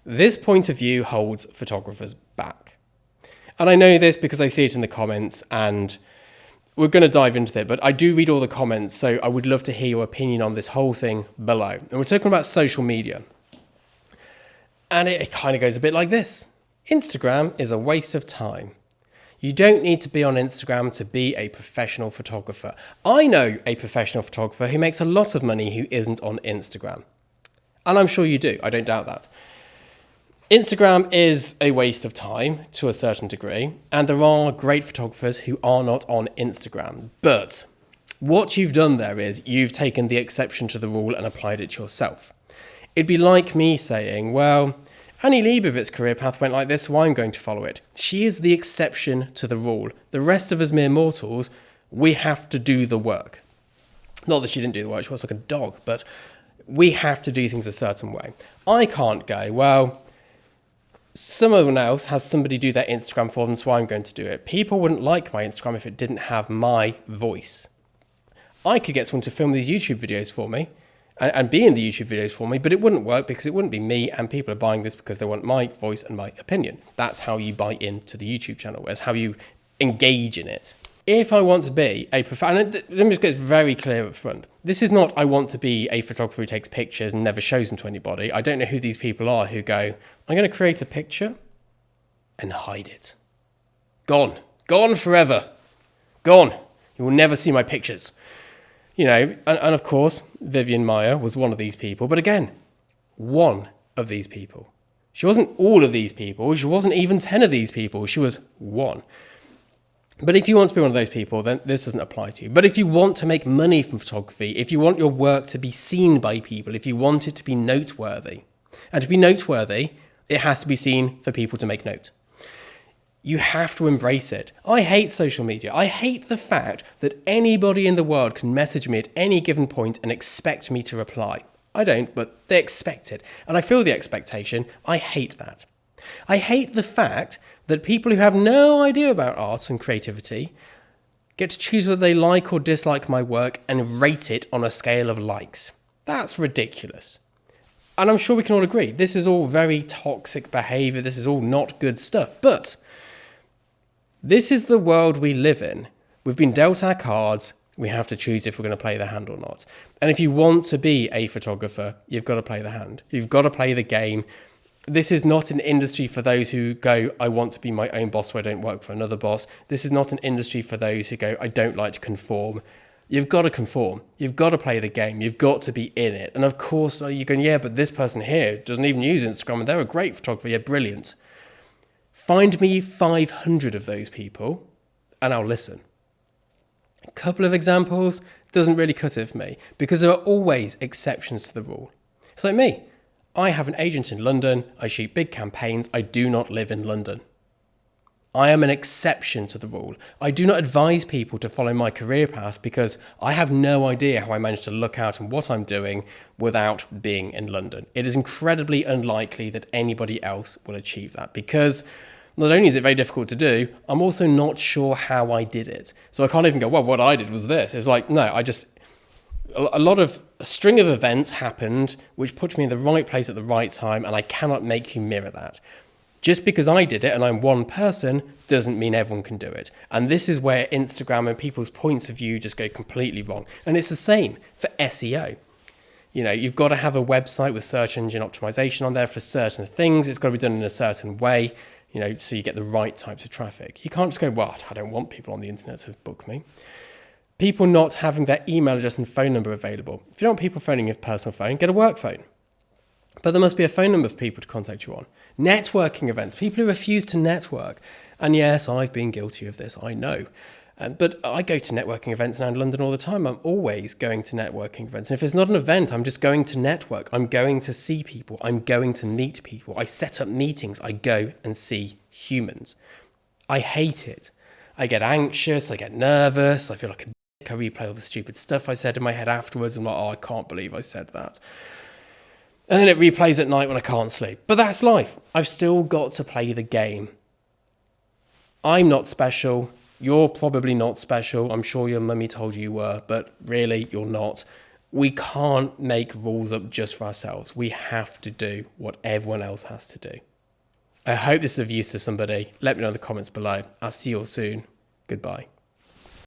This point of view holds photographers back. And I know this because I see it in the comments, and we're going to dive into it, but I do read all the comments, so I would love to hear your opinion on this whole thing below. And we're talking about social media. And it kind of goes a bit like this. Instagram is a waste of time. You don't need to be on Instagram to be a professional photographer. I know a professional photographer who makes a lot of money who isn't on Instagram. And I'm sure you do. I don't doubt that. Instagram is a waste of time to a certain degree, and there are great photographers who are not on Instagram. But what you've done there is you've taken the exception to the rule and applied it to yourself. It'd be like me saying, well, Annie Leibovitz's career path went like this, so I'm going to follow it. She is the exception to the rule. The rest of us mere mortals, we have to do the work. Not that she didn't do the work, she was like a dog, but we have to do things a certain way. I can't go, well, someone else has somebody do their Instagram for them, so I'm going to do it. People wouldn't like my Instagram if it didn't have my voice. I could get someone to film these YouTube videos for me and be in the YouTube videos for me, but it wouldn't work because it wouldn't be me, and people are buying this because they want my voice and my opinion. That's how you buy into the YouTube channel. That's how you engage in it. If I want to be a let me just get very clear up front. This is not I want to be a photographer who takes pictures and never shows them to anybody. I don't know who these people are who go, I'm going to create a picture and hide it. Gone. Gone forever. Gone. You will never see my pictures. You know, and of course, Vivian Maier was one of these people. But again, one of these people. She wasn't all of these people. She wasn't even 10 of these people. She was one. But if you want to be one of those people, then this doesn't apply to you. But if you want to make money from photography, if you want your work to be seen by people, if you want it to be noteworthy, and to be noteworthy, it has to be seen for people to make note. You have to embrace it. I hate social media. I hate the fact that anybody in the world can message me at any given point and expect me to reply. I don't, but they expect it. And I feel the expectation. I hate that. I hate the fact that people who have no idea about art and creativity get to choose whether they like or dislike my work and rate it on a scale of likes. That's ridiculous. And I'm sure we can all agree, this is all very toxic behavior. This is all not good stuff. But this is the world we live in. We've been dealt our cards. We have to choose if we're going to play the hand or not. And if you want to be a photographer, you've got to play the hand. You've got to play the game. This is not an industry for those who go, I want to be my own boss so I don't work for another boss. This is not an industry for those who go, I don't like to conform. You've got to conform. You've got to play the game. You've got to be in it. And of course, you're going, yeah, but this person here doesn't even use Instagram and they're a great photographer. Yeah, brilliant. Find me 500 of those people and I'll listen. A couple of examples doesn't really cut it for me because there are always exceptions to the rule. It's like me. I have an agent in London. I shoot big campaigns. I do not live in London. I am an exception to the rule. I do not advise people to follow my career path because I have no idea how I managed to look out and what I'm doing without being in London. It is incredibly unlikely that anybody else will achieve that because not only is it very difficult to do, I'm also not sure how I did it. So I can't even go, well, what I did was this. It's like, no, a string of events happened which put me in the right place at the right time, and I cannot make you mirror that. Just because I did it and I'm one person doesn't mean everyone can do it. And this is where Instagram and people's points of view just go completely wrong. And it's the same for SEO. You know, you've got to have a website with search engine optimization on there for certain things. It's got to be done in a certain way, you know, so you get the right types of traffic. You can't just go, well, I don't want people on the internet to book me. People not having their email address and phone number available. If you don't want people phoning your personal phone, get a work phone. But there must be a phone number for people to contact you on. Networking events, people who refuse to network. And yes, I've been guilty of this, I know. But I go to networking events now in London all the time. I'm always going to networking events. And if it's not an event, I'm just going to network. I'm going to see people. I'm going to meet people. I set up meetings. I go and see humans. I hate it. I get anxious. I get nervous. I feel like a dick. I replay all the stupid stuff I said in my head afterwards. I'm like, oh, I can't believe I said that. And then it replays at night when I can't sleep. But that's life. I've still got to play the game. I'm not special. You're probably not special. I'm sure your mummy told you were, but really, you're not. We can't make rules up just for ourselves. We have to do what everyone else has to do. I hope this is of use to somebody. Let me know in the comments below. I'll see you all soon. Goodbye.